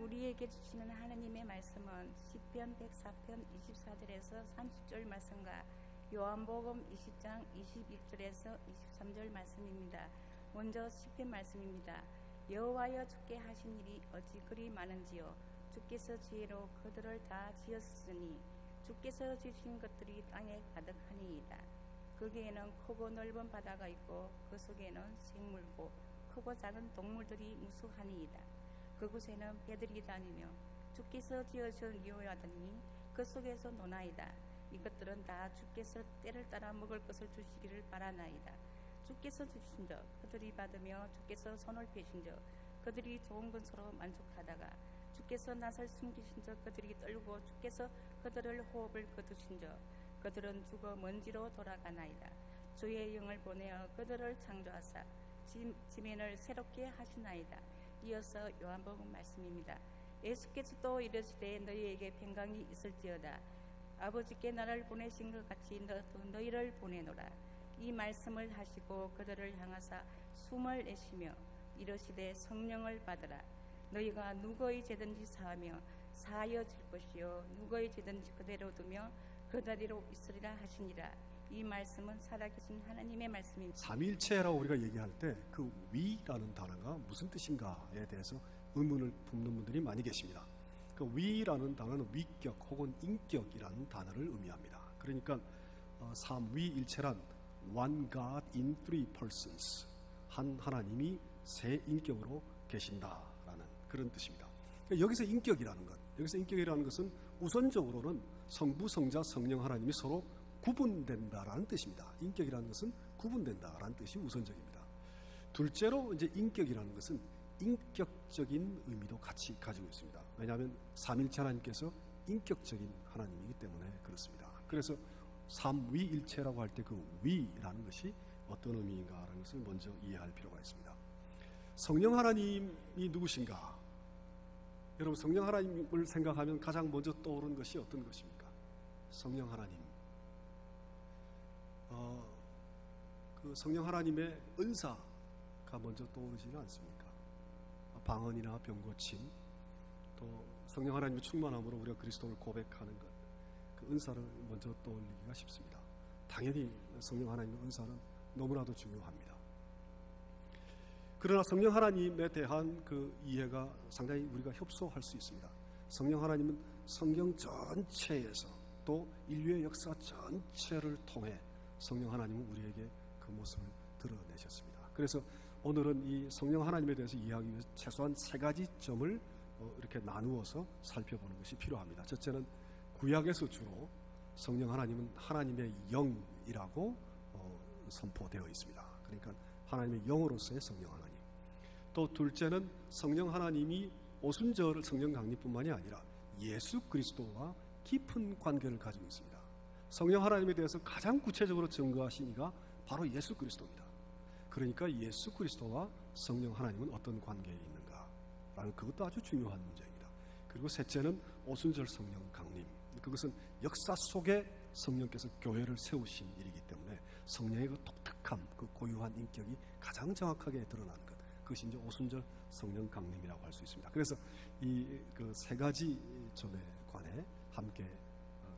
우리에게 주시는 하나님의 말씀은 시편 104편 24절에서 30절 말씀과 요한복음 20장 21절에서 23절 말씀입니다. 먼저 시편 말씀입니다. 여호와여 주께 하신 일이 어찌 그리 많은지요. 주께서 지혜로 그들을 다 지었으니 주께서 지으신 것들이 땅에 가득하니이다. 거기에는 크고 넓은 바다가 있고 그 속에는 생물고 크고 작은 동물들이 무수하니이다. 그곳에는 배들이 다니며 주께서 지으신 요야더니 그 속에서 노나이다. 이것들은 다 주께서 때를 따라 먹을 것을 주시기를 바라나이다. 주께서 주신 적 그들이 받으며 주께서 손을 펴신 적 그들이 좋은 것으로 만족하다가 주께서 낯을 숨기신 적 그들이 떨고 주께서 그들을 호흡을 거두신 적 그들은 죽어 먼지로 돌아가나이다. 주의 영을 보내어 그들을 창조하사 지면을 새롭게 하시나이다. 이어서 요한복음 말씀입니다. 예수께서도 이르시되 너희에게 평강이 있을지어다. 아버지께 나를 보내신 것 같이 너도 너희를 보내노라. 이 말씀을 하시고 그들을 향하사 숨을 내쉬며 이르시되 성령을 받으라. 너희가 누구의 죄든지 사하며 사하여질 것이요 누구의 죄든지 그대로 두며 그 자리로 있으리라 하시니라. 이 말씀은 살아계신 하나님의 말씀입니다. 삼위일체라고 우리가 얘기할 때 그 위라는 단어가 무슨 뜻인가에 대해서 의문을 품는 분들이 많이 계십니다. 그 위라는 단어는 위격 혹은 인격이라는 단어를 의미합니다. 그러니까 삼위일체란 One God in three persons, 한 하나님이 세 인격으로 계신다라는 그런 뜻입니다. 여기서 인격이라는 것은 우선적으로는 성부, 성자, 성령 하나님이 서로 구분된다라는 뜻입니다. 인격이라는 것은 구분된다라는 뜻이 우선적입니다. 둘째로 이제 인격이라는 것은 인격적인 의미도 같이 가지고 있습니다. 왜냐하면 삼일체 하나님께서 인격적인 하나님이기 때문에 그렇습니다. 그래서 삼위일체라고 할 때 그 위라는 것이 어떤 의미인가라는 것을 먼저 이해할 필요가 있습니다. 성령 하나님이 누구신가? 여러분, 성령 하나님을 생각하면 가장 먼저 떠오르는 것이 어떤 것입니까? 성령 하나님. 그 성령 하나님의 은사가 먼저 떠오르지는 않습니까? 방언이나 병고침, 또 성령 하나님의 충만함으로 우리가 그리스도를 고백하는 것, 그 은사를 먼저 떠올리기가 쉽습니다. 당연히 성령 하나님의 은사는 너무나도 중요합니다. 그러나 성령 하나님에 대한 그 이해가 상당히 우리가 협소할 수 있습니다. 성령 하나님은 성경 전체에서 또 인류의 역사 전체를 통해 성령 하나님은 우리에게 그 모습을 드러내셨습니다. 그래서 오늘은 이 성령 하나님에 대해서 이해하기 위해서 최소한 세 가지 점을 이렇게 나누어서 살펴보는 것이 필요합니다. 첫째는 구약에서 주로 성령 하나님은 하나님의 영이라고 선포되어 있습니다. 그러니까 하나님의 영으로서의 성령 하나님. 또 둘째는 성령 하나님이 오순절 성령 강림뿐만이 아니라 예수 그리스도와 깊은 관계를 가지고 있습니다. 성령 하나님에 대해서 가장 구체적으로 증거하신 이가 바로 예수 그리스도입니다. 그러니까 예수 그리스도와 성령 하나님은 어떤 관계에 있는가라는 그것도 아주 중요한 문제입니다. 그리고 셋째는 오순절 성령 강림. 그것은 역사 속에 성령께서 교회를 세우신 일이기 때문에 성령의 그 독특함, 그 고유한 인격이 가장 정확하게 드러나는 것. 그것이 이제 오순절 성령 강림이라고 할 수 있습니다. 그래서 이 그 세 가지 점에 관해 함께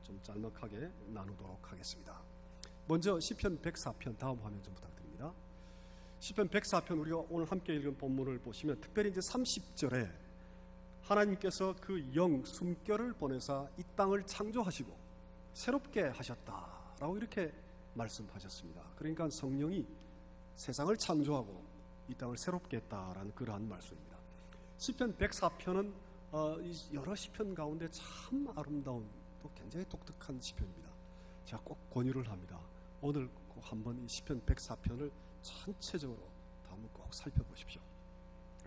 좀 짤막하게 나누도록 하겠습니다. 먼저 시편 104편 다음 화면 좀 부탁드립니다. 시편 104편 우리가 오늘 함께 읽은 본문을 보시면 특별히 이제 30절에 하나님께서 그 영 숨결을 보내사 이 땅을 창조하시고 새롭게 하셨다라고 이렇게 말씀하셨습니다. 그러니까 성령이 세상을 창조하고 이 땅을 새롭게 했다라는 그러한 말씀입니다. 시편 104편은 여러 시편 가운데 참 아름다운 또 굉장히 독특한 시편입니다. 제가 꼭 권유를 합니다. 오늘 꼭 한번 이 시편 104편을 전체적으로 한번 꼭 살펴보십시오.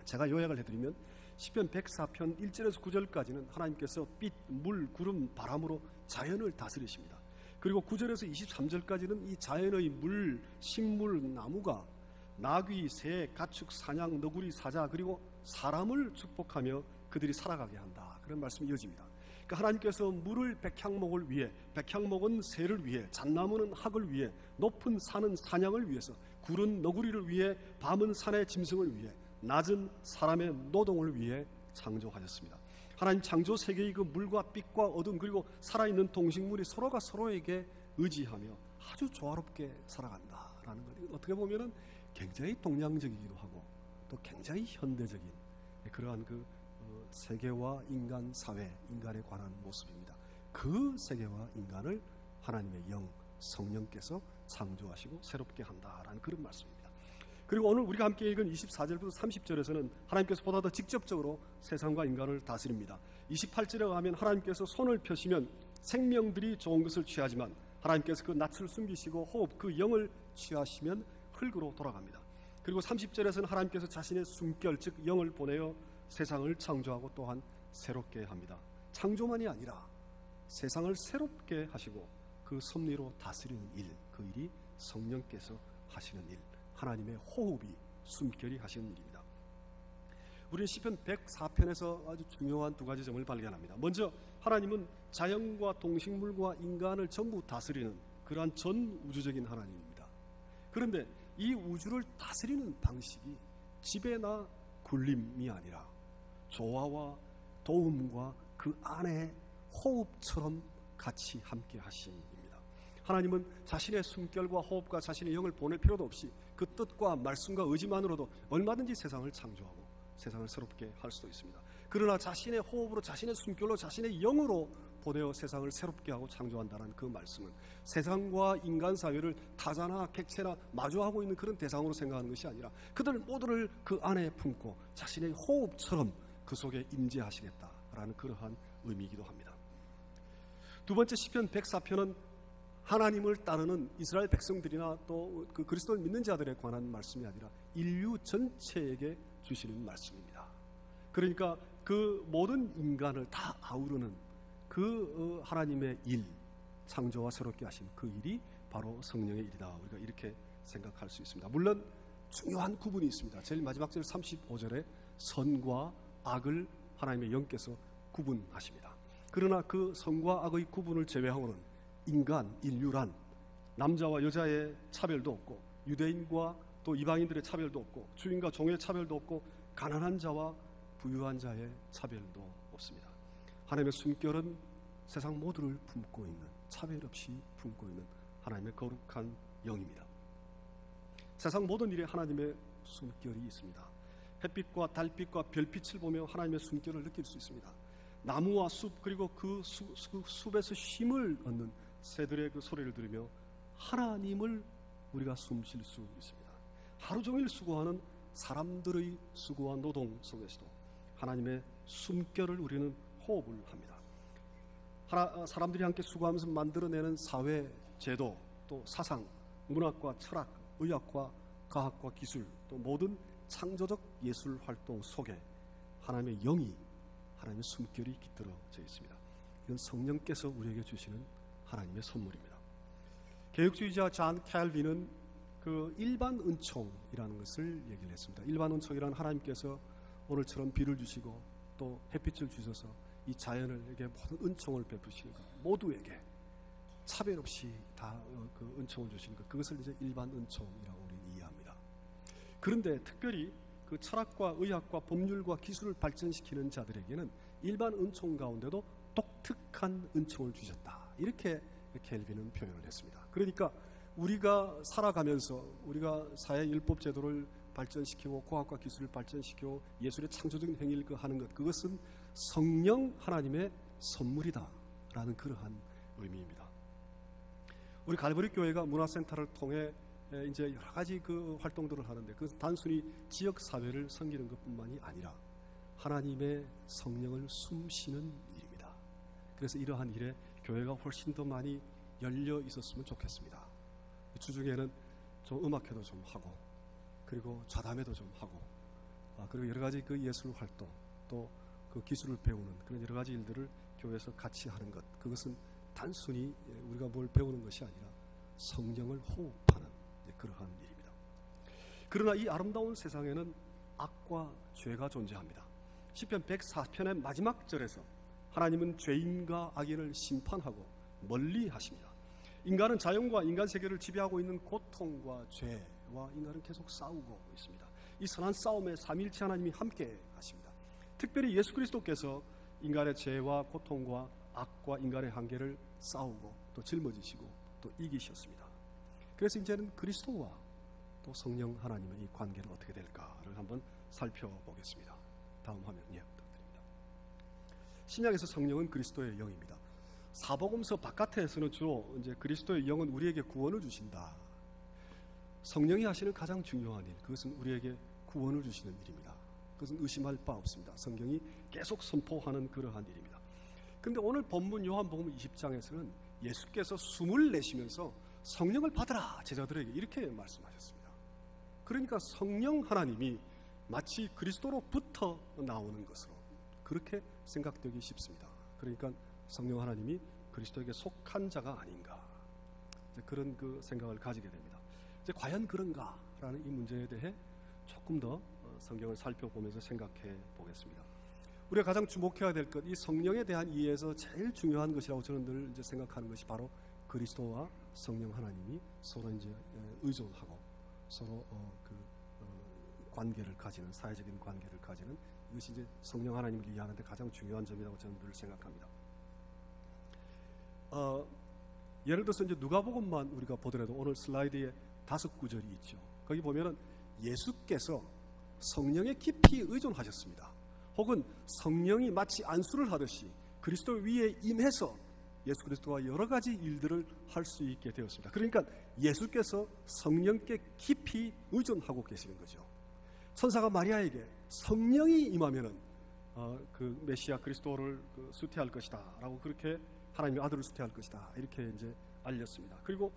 제가 요약을 해드리면 시편 104편 1절에서 9절까지는 하나님께서 빛, 물, 구름, 바람으로 자연을 다스리십니다. 그리고 9절에서 23절까지는 이 자연의 물, 식물, 나무가 나귀, 새, 가축, 사냥, 너구리, 사자 그리고 사람을 축복하며 그들이 살아가게 한다. 그런 말씀이 이어집니다. 그러니까 하나님께서 물을 백향목을 위해, 백향목은 새를 위해, 잣나무는 학을 위해, 높은 산은 사냥을 위해서, 굴은 너구리를 위해, 밤은 산의 짐승을 위해, 낮은 사람의 노동을 위해 창조하셨습니다. 하나님 창조 세계의 그 물과 빛과 어둠 그리고 살아있는 동식물이 서로가 서로에게 의지하며 아주 조화롭게 살아간다라는 것, 어떻게 보면은 굉장히 동양적이기도 하고 또 굉장히 현대적인 그러한 그 세계와 인간 사회, 인간에 관한 모습입니다. 그 세계와 인간을 하나님의 영, 성령께서 창조하시고 새롭게 한다라는 그런 말씀입니다. 그리고 오늘 우리가 함께 읽은 24절부터 30절에서는 하나님께서 보다 더 직접적으로 세상과 인간을 다스립니다. 28절에 가면 하나님께서 손을 펴시면 생명들이 좋은 것을 취하지만 하나님께서 그 낯을 숨기시고 호흡, 그 영을 취하시면 흙으로 돌아갑니다. 그리고 30절에서는 하나님께서 자신의 숨결, 즉 영을 보내어 세상을 창조하고 또한 새롭게 합니다. 창조만이 아니라 세상을 새롭게 하시고 그 섭리로 다스리는 일, 그 일이 성령께서 하시는 일, 하나님의 호흡이 숨결이 하시는 일입니다. 우리는 시편 104편에서 아주 중요한 두 가지 점을 발견합니다. 먼저 하나님은 자연과 동식물과 인간을 전부 다스리는 그러한 전 우주적인 하나님입니다. 그런데 이 우주를 다스리는 방식이 지배나 굴림이 아니라 조화와 도움과 그 안에 호흡처럼 같이 함께 하심입니다. 하나님은 자신의 숨결과 호흡과 자신의 영을 보낼 필요도 없이 그 뜻과 말씀과 의지만으로도 얼마든지 세상을 창조하고 세상을 새롭게 할 수도 있습니다. 그러나 자신의 호흡으로, 자신의 숨결로, 자신의 영으로 보내어 세상을 새롭게 하고 창조한다는 그 말씀은 세상과 인간 사회를 타자나 객체나 마주하고 있는 그런 대상으로 생각하는 것이 아니라 그들 모두를 그 안에 품고 자신의 호흡처럼 그 속에 임재하시겠다라는 그러한 의미이기도 합니다. 두 번째 시편 104편은 하나님을 따르는 이스라엘 백성들이나 또 그 그리스도를 믿는 자들에 관한 말씀이 아니라 인류 전체에게 주시는 말씀입니다. 그러니까 그 모든 인간을 다 아우르는 그 하나님의 일, 창조와 새롭게 하신 그 일이 바로 성령의 일이다. 우리가 이렇게 생각할 수 있습니다. 물론 중요한 구분이 있습니다. 제일 마지막 절 35절에 선과 악을 하나님의 영께서 구분하십니다. 그러나 그 선과 악의 구분을 제외하고는 인간, 인류란 남자와 여자의 차별도 없고 유대인과 또 이방인들의 차별도 없고 주인과 종의 차별도 없고 가난한 자와 부유한 자의 차별도 없습니다. 하나님의 숨결은 세상 모두를 품고 있는, 차별 없이 품고 있는 하나님의 거룩한 영입니다. 세상 모든 일에 하나님의 숨결이 있습니다. 햇빛과 달빛과 별빛을 보며 하나님의 숨결을 느낄 수 있습니다. 나무와 숲 그리고 그 숲에서 쉼을 얻는 새들의 그 소리를 들으며 하나님을 우리가 숨쉴 수 있습니다. 하루 종일 수고하는 사람들의 수고와 노동 속에서도 하나님의 숨결을 우리는 호흡을 합니다. 사람들이 함께 수고하면서 만들어내는 사회, 제도, 또 사상, 문학과 철학, 의학과 과학과 기술, 또 모든 창조적 예술 활동 속에 하나님의 영이, 하나님의 숨결이 깃들어져 있습니다. 이건 성령께서 우리에게 주시는 하나님의 선물입니다. 개혁주의자 존 캘빈은 그 일반 은총이라는 것을 얘기를 했습니다. 일반 은총이란 하나님께서 오늘처럼 비를 주시고 또 햇빛을 주셔서 이 자연에게 모든 은총을 베푸시는 것, 모두에게 차별 없이 다 그 은총을 주시는 것, 그것을 이제 일반 은총이라고 우리는 이해합니다. 그런데 특별히 그 철학과 의학과 법률과 기술을 발전시키는 자들에게는 일반 은총 가운데도 독특한 은총을 주셨다. 이렇게 켈빈은 표현을 했습니다. 그러니까 우리가 살아가면서 우리가 사회 율법 제도를 발전시키고 과학과 기술을 발전시키고 예술의 창조적인 행위를 하는 것, 그것은 성령 하나님의 선물이다라는 그러한 의미입니다. 우리 갈보리 교회가 문화센터를 통해 이제 여러 가지 그 활동들을 하는데 그것은 단순히 지역 사회를 섬기는 것뿐만이 아니라 하나님의 성령을 숨쉬는 일입니다. 그래서 이러한 일에 교회가 훨씬 더 많이 열려 있었으면 좋겠습니다. 주중에는 좀 음악회도 좀 하고 그리고 좌담회도 좀 하고 그리고 여러 가지 그 예술 활동 또 그 기술을 배우는 그런 여러 가지 일들을 교회에서 같이 하는 것, 그것은 단순히 우리가 뭘 배우는 것이 아니라 성령을 호흡하는 그러한 일입니다. 그러나 이 아름다운 세상에는 악과 죄가 존재합니다. 시편 104편의 마지막 절에서 하나님은 죄인과 악인을 심판하고 멀리 하십니다. 인간은 자연과 인간 세계를 지배하고 있는 고통과 죄와 인간은 계속 싸우고 있습니다. 이 선한 싸움에 삼위일체 하나님이 함께 하십니다. 특별히 예수 그리스도께서 인간의 죄와 고통과 악과 인간의 한계를 싸우고 또 짊어지시고 또 이기셨습니다. 그래서 이제는 그리스도와 또 성령 하나님의 이 관계는 어떻게 될까를 한번 살펴보겠습니다. 다음 화면 부탁드립니다. 신약에서 성령은 그리스도의 영입니다. 사복음서 바깥에서는 주로 이제 그리스도의 영은 우리에게 구원을 주신다. 성령이 하시는 가장 중요한 일, 그것은 우리에게 구원을 주시는 일입니다. 그것은 의심할 바 없습니다. 성경이 계속 선포하는 그러한 일입니다. 그런데 오늘 본문 요한복음 20장에서는 예수께서 숨을 내쉬면서 성령을 받으라 제자들에게 이렇게 말씀하셨습니다. 그러니까 성령 하나님이 마치 그리스도로부터 나오는 것으로 그렇게 생각되기 쉽습니다. 그러니까 성령 하나님이 그리스도에게 속한 자가 아닌가, 그런 그 생각을 가지게 됩니다. 이제 과연 그런가라는 이 문제에 대해 조금 더 성경을 살펴보면서 생각해 보겠습니다. 우리가 가장 주목해야 될 것, 이 성령에 대한 이해에서 제일 중요한 것이라고 저는 늘 이제 생각하는 것이 바로 그리스도와 성령 하나님이 서로 이제 의존하고 서로 관계를 가지는, 사회적인 관계를 가지는, 이것이 이제 성령 하나님을 이해하는 데 가장 중요한 점이라고 저는 늘 생각합니다. 예를 들어서 이제 누가복음만 우리가 보더라도 오늘 슬라이드에 5구절이 있죠. 거기 보면은 예수께서 성령에 깊이 의존하셨습니다. 혹은 성령이 마치 안수를 하듯이 그리스도 위에 임해서 예수 그리스도와 여러 가지 일들을 할 수 있게 되었습니다. 그러니까 예수께서 성령께 깊이 의존하고 계시는 거죠. 천사가 마리아에게 성령이 임하면은 그 메시아 그리스도를 수태할 것이다라고 그렇게 하나님의 아들을 수태할 것이다 이렇게 이제 알렸습니다. 그리고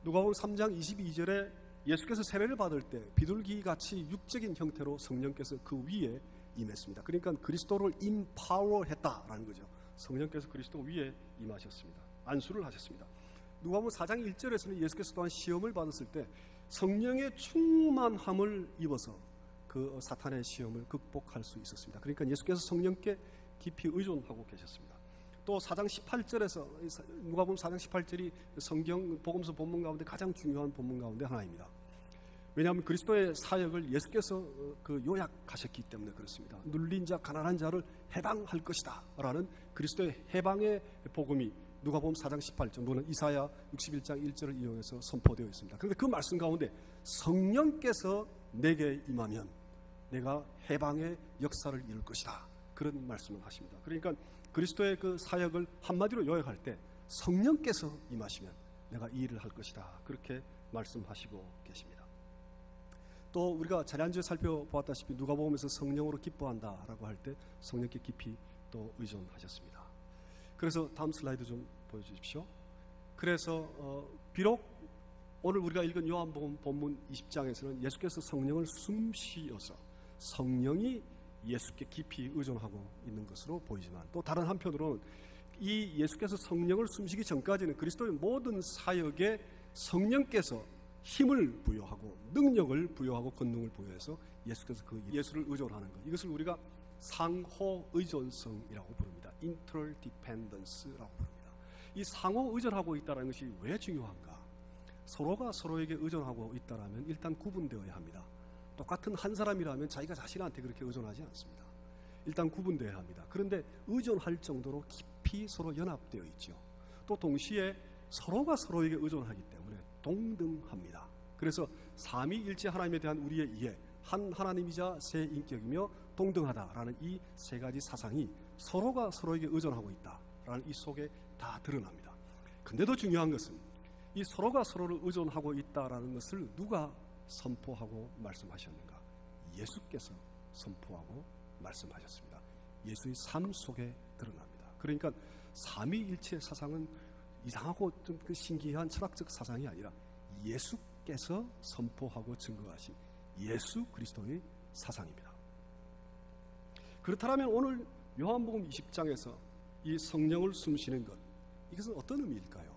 누가복음 3장 22절에 예수께서 세례를 받을 때 비둘기 같이 육적인 형태로 성령께서 그 위에 임했습니다. 그러니까 그리스도를 임파워했다라는 거죠. 성령께서 그리스도 위에 임하셨습니다. 안수를 하셨습니다. 누가복음 4장 1절에서는 예수께서 또한 시험을 받았을 때 성령의 충만함을 입어서 그 사탄의 시험을 극복할 수 있었습니다. 그러니까 예수께서 성령께 깊이 의존하고 계셨습니다. 또 4장 18절에서 누가복음 4장 18절이 성경 복음서 본문 가운데 가장 중요한 본문 가운데 하나입니다. 왜냐하면 그리스도의 사역을 예수께서 그 요약하셨기 때문에 그렇습니다. 눌린 자 가난한 자를 해방할 것이다 라는 그리스도의 해방의 복음이 누가복음 4장 18절, 물론 이사야 61장 1절을 이용해서 선포되어 있습니다. 그런데 그 말씀 가운데 성령께서 내게 임하면 내가 해방의 역사를 이룰 것이다, 그런 말씀을 하십니다. 그러니까 그리스도의 그 사역을 한마디로 요약할 때 성령께서 임하시면 내가 이 일을 할 것이다, 그렇게 말씀하시고 계십니다. 또 우리가 지난주에 살펴보았다시피 누가복음에서 성령으로 기뻐한다라고 할 때 성령께 깊이 또 의존하셨습니다. 그래서 다음 슬라이드 좀 보여주십시오. 그래서 비록 오늘 우리가 읽은 요한복음 본문 20장에서는 예수께서 성령을 숨쉬어서 성령이 예수께 깊이 의존하고 있는 것으로 보이지만, 또 다른 한편으로는 이 예수께서 성령을 숨쉬기 전까지는 그리스도의 모든 사역에 성령께서 힘을 부여하고 능력을 부여하고 권능을 부여해서 예수께서 그 예수를 의존하는 것, 이것을 우리가 상호 의존성이라고 부릅니다. interdependence라고 부릅니다. 이 상호 의존하고 있다는 것이 왜 중요한가? 서로가 서로에게 의존하고 있다라면 일단 구분되어야 합니다. 똑같은 한 사람이라면 자기가 자신한테 그렇게 의존하지 않습니다. 일단 구분되어야 합니다. 그런데 의존할 정도로 깊이 서로 연합되어 있죠. 또 동시에 서로가 서로에게 의존하기 때문에 동등합니다. 그래서 삼위일체 하나님에 대한 우리의 이해, 한 하나님이자 세 인격이며 동등하다라는 이 세 가지 사상이 서로가 서로에게 의존하고 있다라는 이 속에 다 드러납니다. 근데 더 중요한 것은 이 서로가 서로를 의존하고 있다라는 것을 누가 선포하고 말씀하셨는가? 예수께서 선포하고 말씀하셨습니다. 예수의 삶 속에 드러납니다. 그러니까 삼위일체 사상은 이상하고 좀 그 신기한 철학적 사상이 아니라 예수께서 선포하고 증거하신 예수 그리스도의 사상입니다. 그렇다면 오늘 요한복음 20장에서 이 성령을 숨쉬는 것, 이것은 어떤 의미일까요?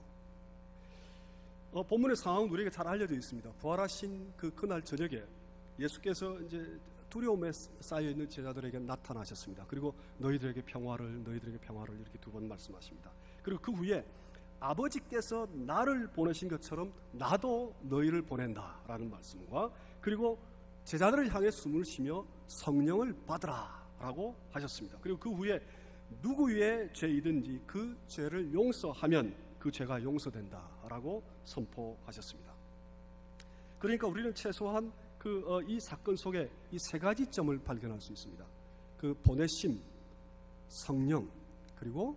본문의 상황은 우리에게 잘 알려져 있습니다. 부활하신 그날 저녁에 예수께서 이제 두려움에 쌓여 있는 제자들에게 나타나셨습니다. 그리고 너희들에게 평화를 이렇게 두 번 말씀하십니다. 그리고 그 후에 아버지께서 나를 보내신 것처럼 나도 너희를 보낸다라는 말씀과, 그리고 제자들을 향해 숨을 쉬며 성령을 받으라 라고 하셨습니다. 그리고 그 후에 누구의 죄이든지 그 죄를 용서하면 그 죄가 용서된다 라고 선포하셨습니다. 그러니까 우리는 최소한 이 사건 속에 이 세 가지 점을 발견할 수 있습니다. 그 보내심, 성령, 그리고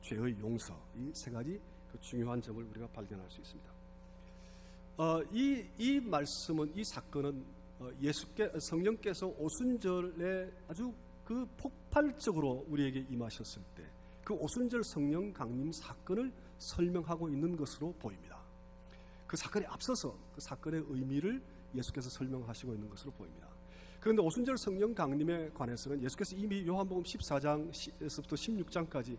죄의 용서, 이 세 가지 그 중요한 점을 우리가 발견할 수 있습니다. 이 말씀은, 이 사건은 성령께서 오순절에 아주 그 폭발적으로 우리에게 임하셨을 때 그 오순절 성령 강림 사건을 설명하고 있는 것으로 보입니다. 그 사건에 앞서서 그 사건의 의미를 예수께서 설명하시고 있는 것으로 보입니다. 그런데 오순절 성령 강림에 관해서는 예수께서 이미 요한복음 14장에서부터 16장까지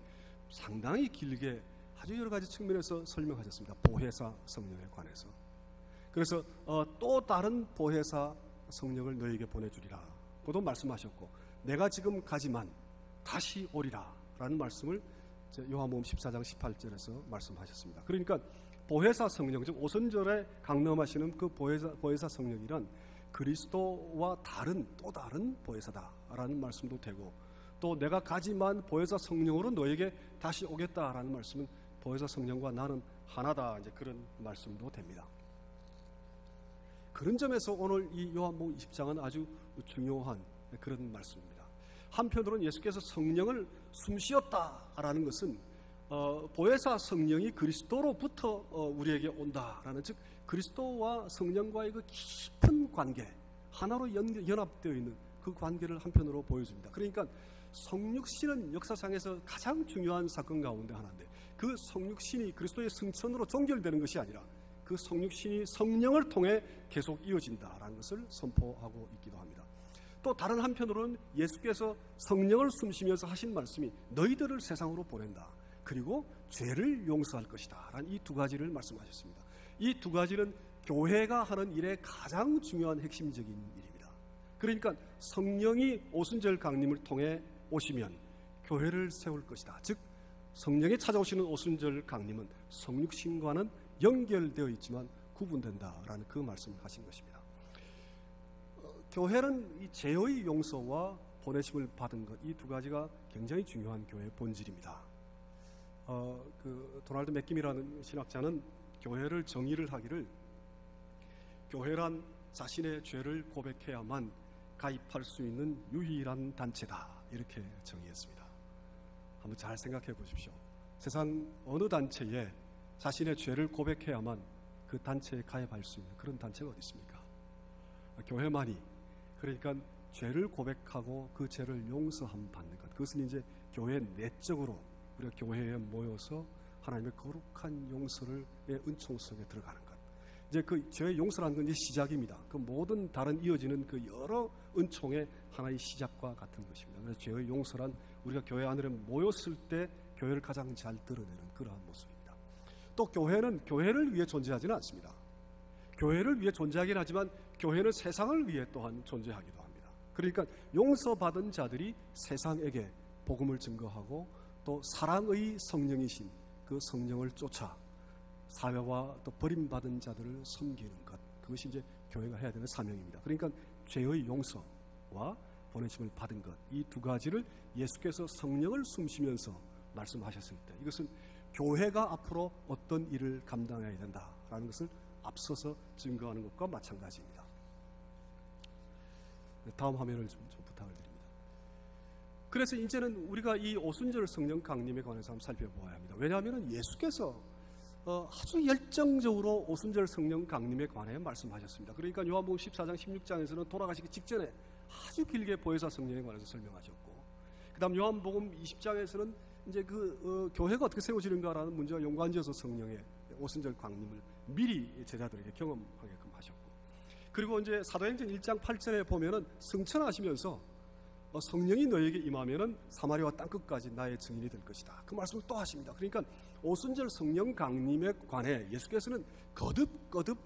상당히 길게 아주 여러 가지 측면에서 설명하셨습니다. 보혜사 성령에 관해서. 그래서 또 다른 보혜사 성령을 너에게 보내주리라 고도 말씀하셨고, 내가 지금 가지만 다시 오리라 라는 말씀을 요한복음 14장 18절에서 말씀하셨습니다. 그러니까 보혜사 성령, 즉 오순절에 강림하시는 그 보혜사 성령이란 그리스도와 또 다른 보혜사다라는 말씀도 되고, 또 내가 가지만 보혜사 성령으로 너에게 다시 오겠다라는 말씀은 보혜사 성령과 나는 하나다, 이제 그런 말씀도 됩니다. 그런 점에서 오늘 이 요한복음 20장은 아주 중요한 그런 말씀입니다. 한편으로는 예수께서 성령을 숨쉬었다라는 것은 보혜사 성령이 그리스도로부터 우리에게 온다라는, 즉 그리스도와 성령과의 그 깊은 관계, 하나로 연합되어 있는 그 관계를 한편으로 보여줍니다. 그러니까 성육신은 역사상에서 가장 중요한 사건 가운데 하나인데, 그 성육신이 그리스도의 승천으로 종결되는 것이 아니라 그 성육신이 성령을 통해 계속 이어진다라는 것을 선포하고 있기도 합니다. 또 다른 한편으로는 예수께서 성령을 숨쉬면서 하신 말씀이 너희들을 세상으로 보낸다, 그리고 죄를 용서할 것이다 라는 이 두 가지를 말씀하셨습니다. 이 두 가지는 교회가 하는 일의 가장 중요한 핵심적인 일입니다. 그러니까 성령이 오순절 강림을 통해 오시면 교회를 세울 것이다. 즉 성령이 찾아오시는 오순절 강림은 성육신과는 연결되어 있지만 구분된다라는 그 말씀을 하신 것입니다. 교회는 이 죄의 용서와 보내심을 받은 것, 이 두 가지가 굉장히 중요한 교회의 본질입니다. 도널드 맥김이라는 신학자는 교회를 정의를 하기를, 교회란 자신의 죄를 고백해야만 가입할 수 있는 유일한 단체다, 이렇게 정의했습니다. 한번 잘 생각해 보십시오. 세상 어느 단체에 자신의 죄를 고백해야만 그 단체에 가입할 수 있는 그런 단체가 어디 있습니까? 교회만이. 그러니까 죄를 고백하고 그 죄를 용서함 받는 것, 그것은 이제 교회 내적으로 우리가 교회에 모여서 하나님의 거룩한 용서의 은총 속에 들어가는 것, 이제 그 죄의 용서라는 건 이제 시작입니다. 그 모든 다른 이어지는 그 여러 은총의 하나의 시작과 같은 것입니다. 그래서 죄의 용서란 우리가 교회 안에 모였을 때 교회를 가장 잘 드러내는 그러한 모습입니다. 또 교회는 교회를 위해 존재하지는 않습니다. 교회를 위해 존재하긴 하지만 교회는 세상을 위해 또한 존재하기도 합니다. 그러니까 용서받은 자들이 세상에게 복음을 증거하고 또 사랑의 성령이신 그 성령을 쫓아 사회와 또 버림받은 자들을 섬기는 것, 그것이 이제 교회가 해야 되는 사명입니다. 그러니까 죄의 용서와 보내심을 받은 것, 이 두 가지를 예수께서 성령을 숨쉬면서 말씀하셨을 때 이것은 교회가 앞으로 어떤 일을 감당해야 된다라는 것을 앞서서 증거하는 것과 마찬가지입니다. 다음 화면을 좀 부탁을 드립니다. 그래서 이제는 우리가 이 오순절 성령 강림에 관해서 한번 살펴보아야 합니다. 왜냐하면 예수께서 아주 열정적으로 오순절 성령 강림에 관해 말씀하셨습니다. 그러니까 요한복음 14장 16장에서는 돌아가시기 직전에 아주 길게 보혜사 성령에 관해서 설명하셨고, 그 다음 요한복음 20장에서는 이제 교회가 어떻게 세워지는가라는 문제와 연관지어서 성령의 오순절 강림을 미리 제자들에게 경험하게끔 하셨고, 그리고 이제 사도행전 1장 8절에 보면은 승천하시면서 성령이 너에게 임하면은 사마리아와 땅끝까지 나의 증인이 될 것이다, 그 말씀을 또 하십니다. 그러니까 오순절 성령 강림에 관해 예수께서는 거듭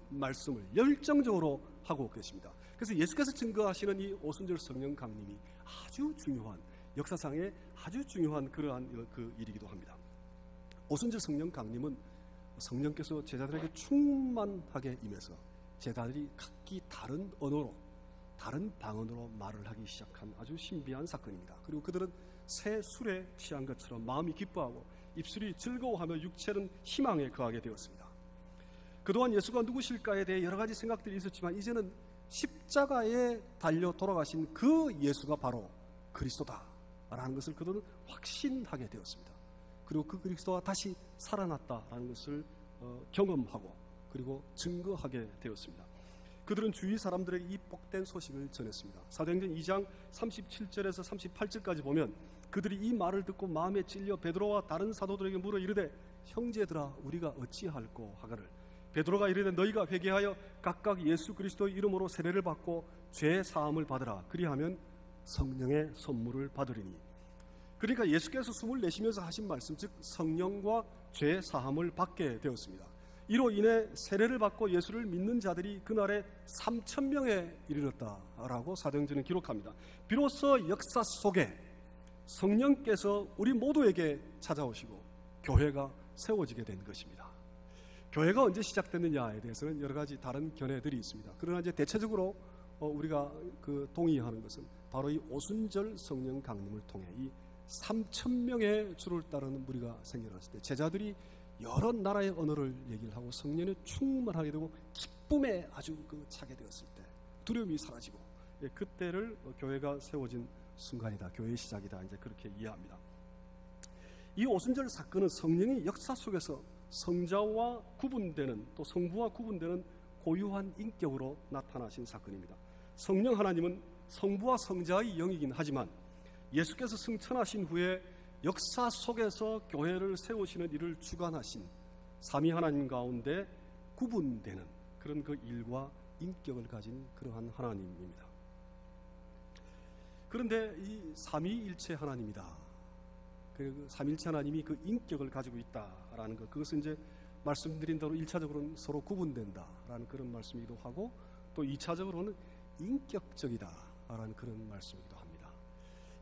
말씀을 열정적으로 하고 계십니다. 그래서 예수께서 증거하시는 이 오순절 성령 강림이 아주 중요한, 역사상에 아주 중요한 그러한 그 일이기도 합니다. 오순절 성령 강림은 성령께서 제자들에게 충만하게 임해서 제자들이 각기 다른 언어로 다른 방언으로 말을 하기 시작한 아주 신비한 사건입니다. 그리고 그들은 새 술에 취한 것처럼 마음이 기뻐하고 입술이 즐거워하며 육체는 희망에 거하게 되었습니다. 그동안 예수가 누구실까에 대해 여러 가지 생각들이 있었지만 이제는 십자가에 달려 돌아가신 그 예수가 바로 그리스도다라는 것을 그들은 확신하게 되었습니다. 그리고 그 그리스도가 다시 살아났다라는 것을 경험하고 그리고 증거하게 되었습니다. 그들은 주위 사람들에게 이 복된 소식을 전했습니다. 사도행전 2장 37절에서 38절까지 보면 그들이 이 말을 듣고 마음에 찔려 베드로와 다른 사도들에게 물어 이르되 형제들아 우리가 어찌할꼬 하거늘 베드로가 이르되 너희가 회개하여 각각 예수 그리스도의 이름으로 세례를 받고 죄 사함을 받으라. 그리하면 성령의 선물을 받으리니. 그러니까 예수께서 숨을 내쉬면서 하신 말씀, 즉 성령과 죄 사함을 받게 되었습니다. 이로 인해 세례를 받고 예수를 믿는 자들이 그날에 3,000명에 이르렀다라고 사도행전은 기록합니다. 비로소 역사 속에 성령께서 우리 모두에게 찾아오시고 교회가 세워지게 된 것입니다. 교회가 언제 시작됐느냐에 대해서는 여러 가지 다른 견해들이 있습니다. 그러나 이제 대체적으로 우리가 동의하는 것은 바로 이 오순절 성령 강림을 통해 이 3,000명의 주를 따르는 무리가 생겨났을 때 제자들이 여러 나라의 언어를 얘기를 하고 성령에 충만하게 되고 기쁨에 아주 차게 되었을 때 두려움이 사라지고 그때를 교회가 세워진 순간이다. 교회의 시작이다. 이제 그렇게 이해합니다. 이 오순절 사건은 성령의 역사 속에서 성자와 구분되는 또 성부와 구분되는 고유한 인격으로 나타나신 사건입니다. 성령 하나님은 성부와 성자의 영이긴 하지만 예수께서 승천하신 후에 역사 속에서 교회를 세우시는 일을 주관하신 삼위 하나님 가운데 구분되는 그런 그 일과 인격을 가진 그러한 하나님입니다. 그런데 이 삼위일체 하나님이다. 그 삼일체 하나님이 그 인격을 가지고 있다라는 것, 그것은 이제 말씀드린 대로 1차적으로는 서로 구분된다라는 그런 말씀이기도 하고 또 2차적으로는 인격적이다라는 그런 말씀이기도 합니다.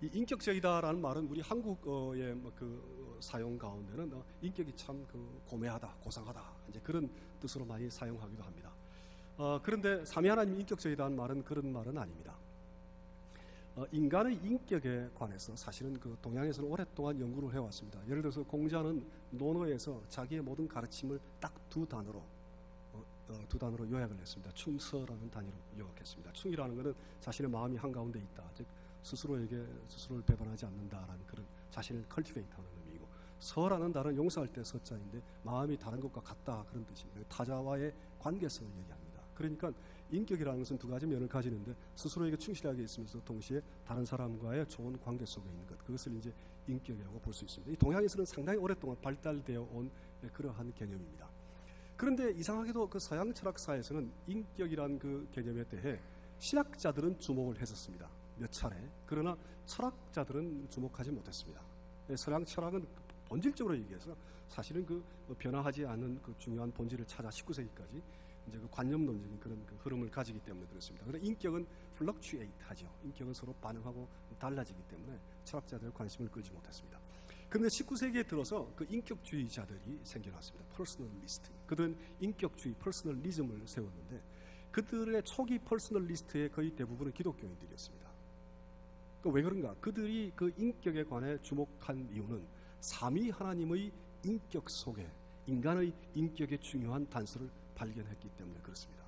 이 인격적이다라는 말은 우리 한국어의 그 사용 가운데는 인격이 참 고매하다, 고상하다 이제 그런 뜻으로 많이 사용하기도 합니다. 그런데 삼위 하나님이 인격적이다는 말은 그런 말은 아닙니다. 인간의 인격에 관해서 사실은 동양에서는 오랫동안 연구를 해왔습니다. 예를 들어서 공자는 논어에서 자기의 모든 가르침을 딱 두 단어로 요약을 했습니다. 충서라는 단위로 요약했습니다. 충이라는 것은 자신의 마음이 한가운데 있다, 즉 스스로에게 스스로를 배반하지 않는다라는 그런 자신을 컬티베이트하는 의미이고, 서라는 단어는 용서할 때 서자인데 마음이 다른 것과 같다 그런 뜻입니다. 타자와의 관계성을 얘기합니다. 그러니까 인격이라는 것은 두 가지 면을 가지는데 스스로에게 충실하게 있으면서 동시에 다른 사람과의 좋은 관계 속에 있는 것, 그것을 이제 인격이라고 볼 수 있습니다. 이 동양에서는 상당히 오랫동안 발달되어 온 그러한 개념입니다. 그런데 이상하게도 그 서양 철학사에서는 인격이라는 그 개념에 대해 신학자들은 주목을 했었습니다. 몇 차례. 그러나 철학자들은 주목하지 못했습니다. 서양 철학은 본질적으로 얘기해서 사실은 변화하지 않는 중요한 본질을 찾아 19세기까지 이제 관념론적인 그런 흐름을 가지기 때문에 그렇습니다. 그런데 인격은 플럭추에이트하죠. 인격은 서로 반응하고 달라지기 때문에 철학자들의 관심을 끌지 못했습니다. 그런데 19세기에 들어서 인격주의자들이 생겨났습니다. 퍼스널리스트. 그들은 인격주의, 퍼스널리즘을 세웠는데 그들의 초기 퍼스널리스트의 거의 대부분은 기독교인들이었습니다. 왜 그런가? 그들이 인격에 관해 주목한 이유는 삼위 하나님의 인격 속에 인간의 인격의 중요한 단서를 발견했기 때문에 그렇습니다.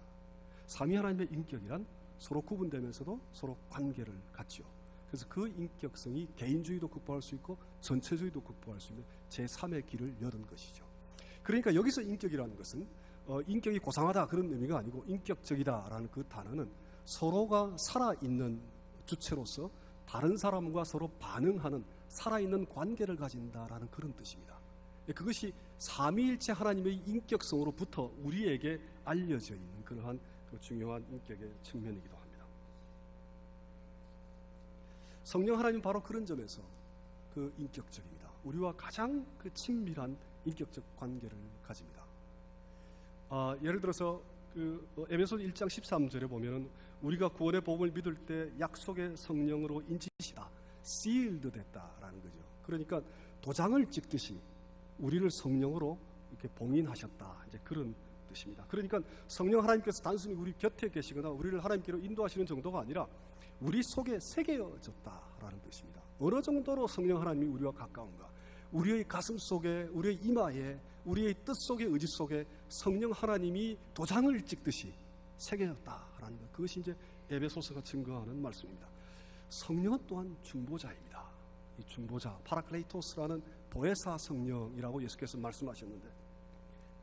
삼위 하나님의 인격이란 서로 구분되면서도 서로 관계를 갖죠. 그래서 그 인격성이 개인주의도 극복할 수 있고 전체주의도 극복할 수 있는 제3의 길을 여는 것이죠. 그러니까 여기서 인격이라는 것은 인격이 고상하다 그런 의미가 아니고 인격적이다라는 그 단어는 서로가 살아있는 주체로서 다른 사람과 서로 반응하는 살아있는 관계를 가진다라는 그런 뜻입니다. 그것이 삼위일체 하나님의 인격성으로부터 우리에게 알려져 있는 그러한 중요한 인격의 측면이기도 합니다. 성령 하나님 바로 그런 점에서 인격적입니다. 우리와 가장 친밀한 인격적 관계를 가집니다. 예를 들어서 에베소 1장 13절에 보면은 우리가 구원의 복음을 믿을 때 약속의 성령으로 인치시다, sealed 됐다라는 거죠. 그러니까 도장을 찍듯이 우리를 성령으로 이렇게 봉인하셨다, 이제 그런 뜻입니다. 그러니까 성령 하나님께서 단순히 우리 곁에 계시거나 우리를 하나님께로 인도하시는 정도가 아니라 우리 속에 새겨졌다라는 뜻입니다. 어느 정도로 성령 하나님이 우리와 가까운가? 우리의 가슴 속에, 우리의 이마에, 우리의 뜻 속에, 의지 속에 성령 하나님이 도장을 찍듯이 새겨졌다라는 것. 그것이 이제 에베소서가 증거하는 말씀입니다. 성령은 또한 중보자입니다. 이 중보자, 파라클레이토스라는 보혜사 성령이라고 예수께서 말씀하셨는데,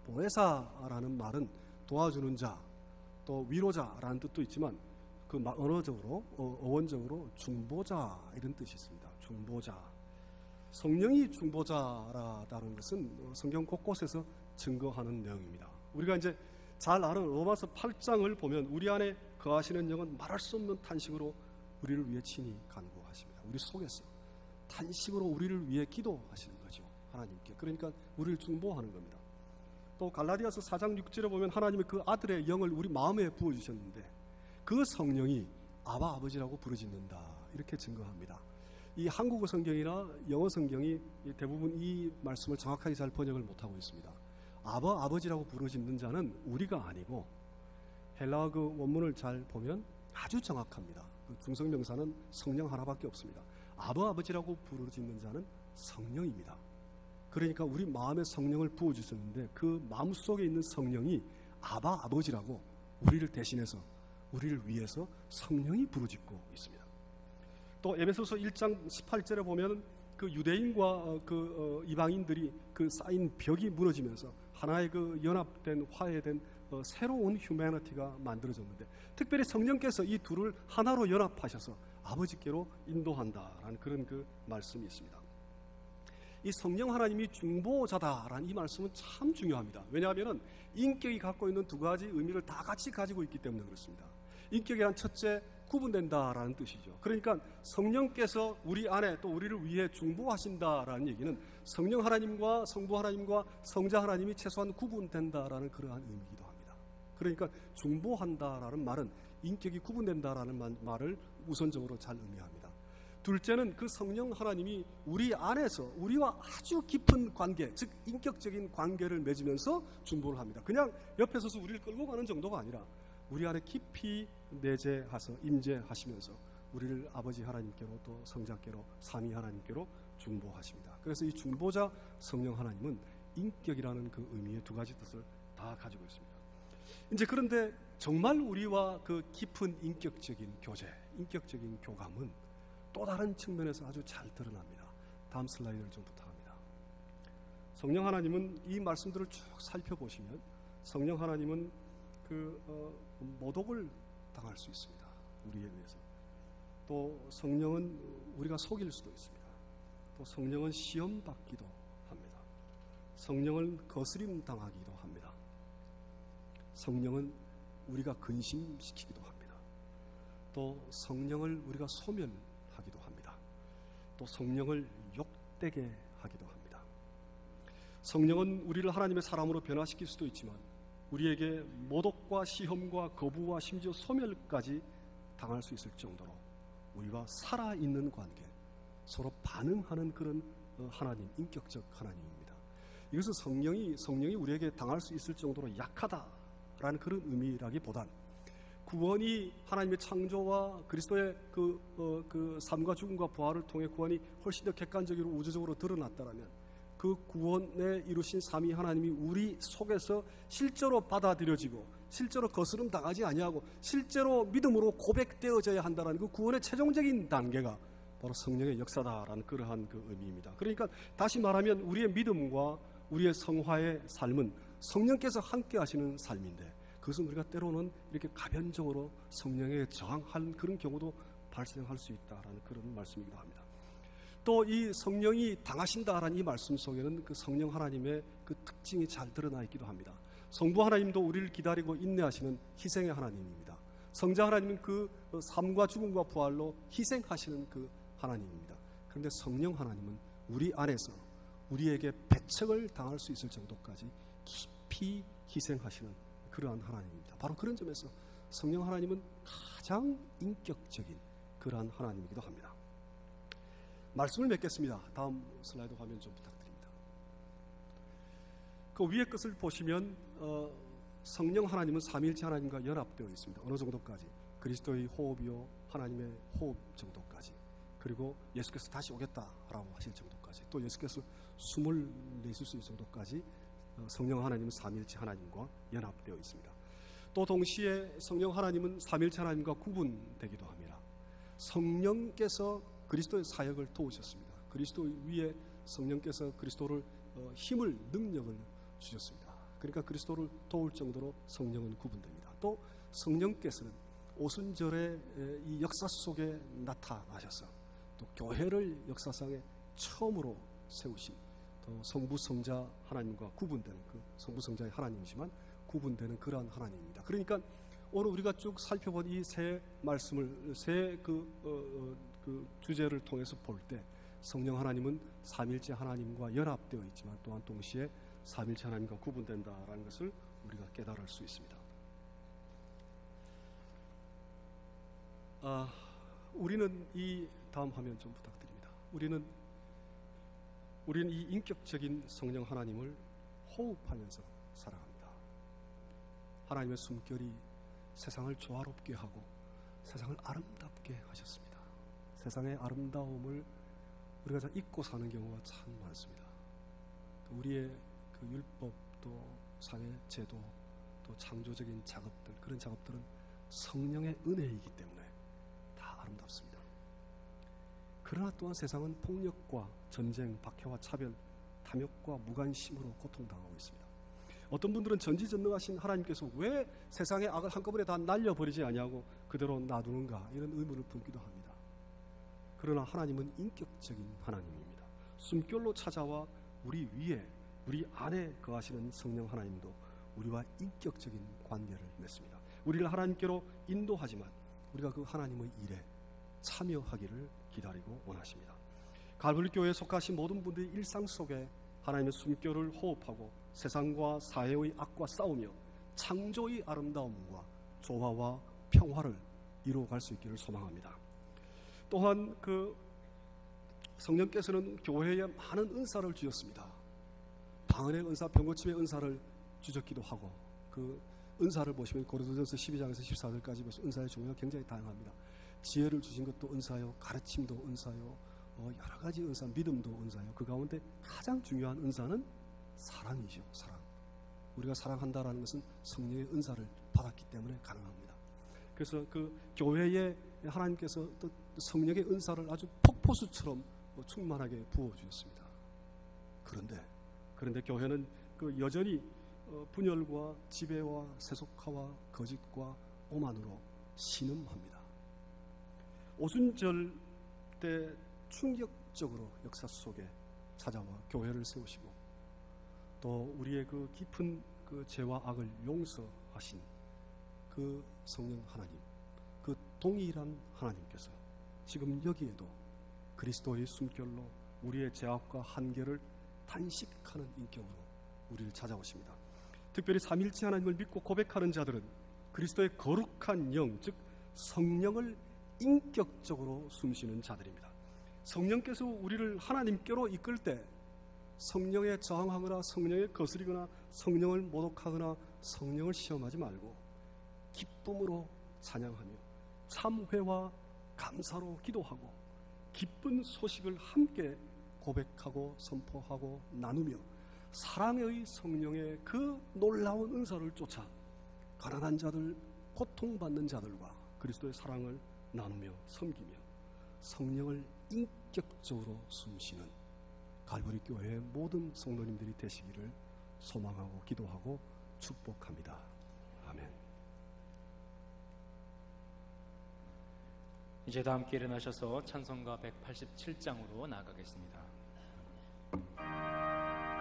보혜사라는 말은 도와주는 자, 또 위로자라는 뜻도 있지만 그 언어적으로, 어원적으로 중보자 이런 뜻이 있습니다. 중보자. 성령이 중보자라는 것은 성경 곳곳에서 증거하는 내용입니다. 우리가 이제 잘 아는 로마서 8장을 보면 우리 안에 거하시는 영은 말할 수 없는 탄식으로 우리를 위해 친히 간구하십니다. 우리 속에서 탄식으로 우리를 위해 기도하시는 거죠. 하나님께. 그러니까 우리를 중보하는 겁니다. 또 갈라디아서 4장 6절에 보면 하나님의 그 아들의 영을 우리 마음에 부어주셨는데 그 성령이 아바 아버지라고 부르짖는다. 이렇게 증거합니다. 이 한국어 성경이나 영어 성경이 대부분 이 말씀을 정확하게 잘 번역을 못하고 있습니다. 아바 아버지라고 부르짖는 자는 우리가 아니고 헬라어 그 원문을 잘 보면 아주 정확합니다. 그 중성명사는 성령 하나밖에 없습니다. 아바 아버지라고 부르짖는 자는 성령입니다. 그러니까 우리 마음에 성령을 부어주셨는데 그 마음속에 있는 성령이 아바 아버지라고 우리를 대신해서 우리를 위해서 성령이 부르짖고 있습니다. 또 에베소서 1장 18절에 보면 그 유대인과 이방인들이 그 쌓인 벽이 무너지면서 하나의 그 연합된 화해된 새로운 휴머니티가 만들어졌는데 특별히 성령께서 이 둘을 하나로 연합하셔서 아버지께로 인도한다라는 그런 그 말씀이 있습니다. 이 성령 하나님이 중보자다라는 이 말씀은 참 중요합니다. 왜냐하면 인격이 갖고 있는 두 가지 의미를 다 같이 가지고 있기 때문에 그렇습니다. 인격이란 첫째 구분된다라는 뜻이죠. 그러니까 성령께서 우리 안에 또 우리를 위해 중보하신다라는 얘기는 성령 하나님과 성부 하나님과 성자 하나님이 최소한 구분된다라는 그러한 의미이기도 합니다. 그러니까 중보한다라는 말은 인격이 구분된다라는 말을 우선적으로 잘 의미합니다. 둘째는 그 성령 하나님이 우리 안에서 우리와 아주 깊은 관계, 즉 인격적인 관계를 맺으면서 중보를 합니다. 그냥 옆에 서서 우리를 끌고 가는 정도가 아니라 우리 안에 깊이 내재하셔서 임재하시면서 우리를 아버지 하나님께로 또 성자께로 삼위 하나님께로 중보하십니다. 그래서 이 중보자 성령 하나님은 인격이라는 그 의미의 두 가지 뜻을 다 가지고 있습니다. 이제 그런데 정말 우리와 그 깊은 인격적인 교제, 인격적인 교감은 또 다른 측면에서 아주 잘 드러납니다. 다음 슬라이드를 좀 부탁합니다. 성령 하나님은 이 말씀들을 쭉 살펴보시면 성령 하나님은 모독을 당할 수 있습니다. 우리에 의해서. 또 성령은 우리가 속일 수도 있습니다. 또 성령은 시험받기도 합니다. 성령은 거스림 당하기도 합니다. 성령은 우리가 근심시키기도 합니다. 또 성령을 우리가 소멸하기도 합니다. 또 성령을 욕되게 하기도 합니다. 성령은 우리를 하나님의 사람으로 변화시킬 수도 있지만 우리에게 모독과 시험과 거부와 심지어 소멸까지 당할 수 있을 정도로 우리와 살아있는 관계, 서로 반응하는 그런 하나님, 인격적 하나님입니다. 이것은 성령이 우리에게 당할 수 있을 정도로 약하다라는 그런 의미라기보단 구원이 하나님의 창조와 그리스도의 그 삶과 죽음과 부활을 통해 구원이 훨씬 더 객관적으로 우주적으로 드러났다라면 그 구원에 이루신 삼위 하나님이 우리 속에서 실제로 받아들여지고 실제로 거스름 당하지 아니하고 실제로 믿음으로 고백되어져야 한다는 그 구원의 최종적인 단계가 바로 성령의 역사다라는 그러한 그 의미입니다. 그러니까 다시 말하면 우리의 믿음과 우리의 성화의 삶은 성령께서 함께 하시는 삶인데 그것은 우리가 때로는 이렇게 가변적으로 성령에 저항하는 그런 경우도 발생할 수 있다라는 그런 말씀이기도 합니다. 또 이 성령이 당하신다라는 이 말씀 속에는 그 성령 하나님의 그 특징이 잘 드러나 있기도 합니다. 성부 하나님도 우리를 기다리고 인내하시는 희생의 하나님입니다. 성자 하나님은 그 삶과 죽음과 부활로 희생하시는 그 하나님입니다. 그런데 성령 하나님은 우리 안에서 우리에게 배척을 당할 수 있을 정도까지 깊이 희생하시는 그러한 하나님입니다. 바로 그런 점에서 성령 하나님은 가장 인격적인 그러한 하나님이기도 합니다. 말씀을 맺겠습니다. 다음 슬라이드 화면 좀 부탁드립니다. 그 위의 것을 보시면 성령 하나님은 삼위일체 하나님과 연합되어 있습니다. 어느 정도까지? 그리스도의 호흡이요 하나님의 호흡 정도까지. 그리고 예수께서 다시 오겠다라고 하실 정도까지. 또 예수께서 숨을 내쉴 수 있을 정도까지 성령 하나님은 삼위일체 하나님과 연합되어 있습니다. 또 동시에 성령 하나님은 삼위일체 하나님과 구분되기도 합니다. 성령께서 그리스도의 사역을 도우셨습니다. 그리스도 위에 성령께서 그리스도를 힘을 능력을 주셨습니다. 그러니까 그리스도를 도울 정도로 성령은 구분됩니다. 또 성령께서는 오순절의 이 역사 속에 나타나셔서 또 교회를 역사상에 처음으로 세우신 또 성부 성자 하나님과 구분되는 그 성부 성자의 하나님이지만 구분되는 그러한 하나님입니다. 그러니까 오늘 우리가 쭉 살펴본 이 세 말씀을 세 그 주제를 통해서 볼 때 성령 하나님은 삼일체 하나님과 연합되어 있지만 또한 동시에 삼일체 하나님과 구분된다라는 것을 우리가 깨달을 수 있습니다. 우리는 이 다음 화면 좀 부탁드립니다. 우리는 이 인격적인 성령 하나님을 호흡하면서 살아갑니다. 하나님의 숨결이 세상을 조화롭게 하고 세상을 아름답게 하셨습니다. 세상의 아름다움을 우리가 잘 잊고 사는 경우가 참 많습니다. 우리의 그 율법 또 사회 제도 또 창조적인 작업들 그런 작업들은 성령의 은혜이기 때문에 다 아름답습니다. 그러나 또한 세상은 폭력과 전쟁, 박해와 차별, 탐욕과 무관심으로 고통당하고 있습니다. 어떤 분들은 전지전능하신 하나님께서 왜 세상의 악을 한꺼번에 다 날려버리지 아니하고 그대로 놔두는가 이런 의문을 품기도 합니다. 그러나 하나님은 인격적인 하나님입니다. 숨결로 찾아와 우리 위에 우리 안에 거하시는 성령 하나님도 우리와 인격적인 관계를 맺습니다. 우리를 하나님께로 인도하지만 우리가 그 하나님의 일에 참여하기를 기다리고 원하십니다. 갈보리 교회에 속하신 모든 분들이 일상 속에 하나님의 숨결을 호흡하고 세상과 사회의 악과 싸우며 창조의 아름다움과 조화와 평화를 이루어갈 수 있기를 소망합니다. 또한 그 성령께서는 교회에 많은 은사를 주셨습니다. 방언의 은사, 병고침의 은사를 주셨기도 하고 그 은사를 보시면 고린도전서 12장에서 14절까지 보시면 은사의 종류가 굉장히 다양합니다. 지혜를 주신 것도 은사요, 가르침도 은사요, 여러 가지 은사, 믿음도 은사요. 그 가운데 가장 중요한 은사는 사랑이죠. 사랑. 우리가 사랑한다라는 것은 성령의 은사를 받았기 때문에 가능합니다. 그래서 그 교회에 하나님께서 또 성령의 은사를 아주 폭포수처럼 충만하게 부어주셨습니다. 그런데 교회는 그 여전히 분열과 지배와 세속화와 거짓과 오만으로 신음합니다. 오순절 때 충격적으로 역사 속에 찾아와 교회를 세우시고 또 우리의 그 깊은 그 죄와 악을 용서하신 그 성령 하나님, 그 동일한 하나님께서 지금 여기에도 그리스도의 숨결로 우리의 죄악과 한계를 단식하는 인격으로 우리를 찾아오십니다. 특별히 삼일체 하나님을 믿고 고백하는 자들은 그리스도의 거룩한 영, 즉 성령을 인격적으로 숨쉬는 자들입니다. 성령께서 우리를 하나님께로 이끌 때 성령에 저항하거나 성령에 거스리거나 성령을 모독하거나 성령을 시험하지 말고 기쁨으로 찬양하며 참회와 감사로 기도하고 기쁜 소식을 함께 고백하고 선포하고 나누며 사랑의 성령의 그 놀라운 은사를 쫓아 가난한 자들, 고통받는 자들과 그리스도의 사랑을 나누며 섬기며 성령을 인격적으로 숨쉬는 갈보리 교회의 모든 성도님들이 되시기를 소망하고 기도하고 축복합니다. 아멘. 이제 다 함께 일어나셔서 찬송가 187장으로 나아가겠습니다.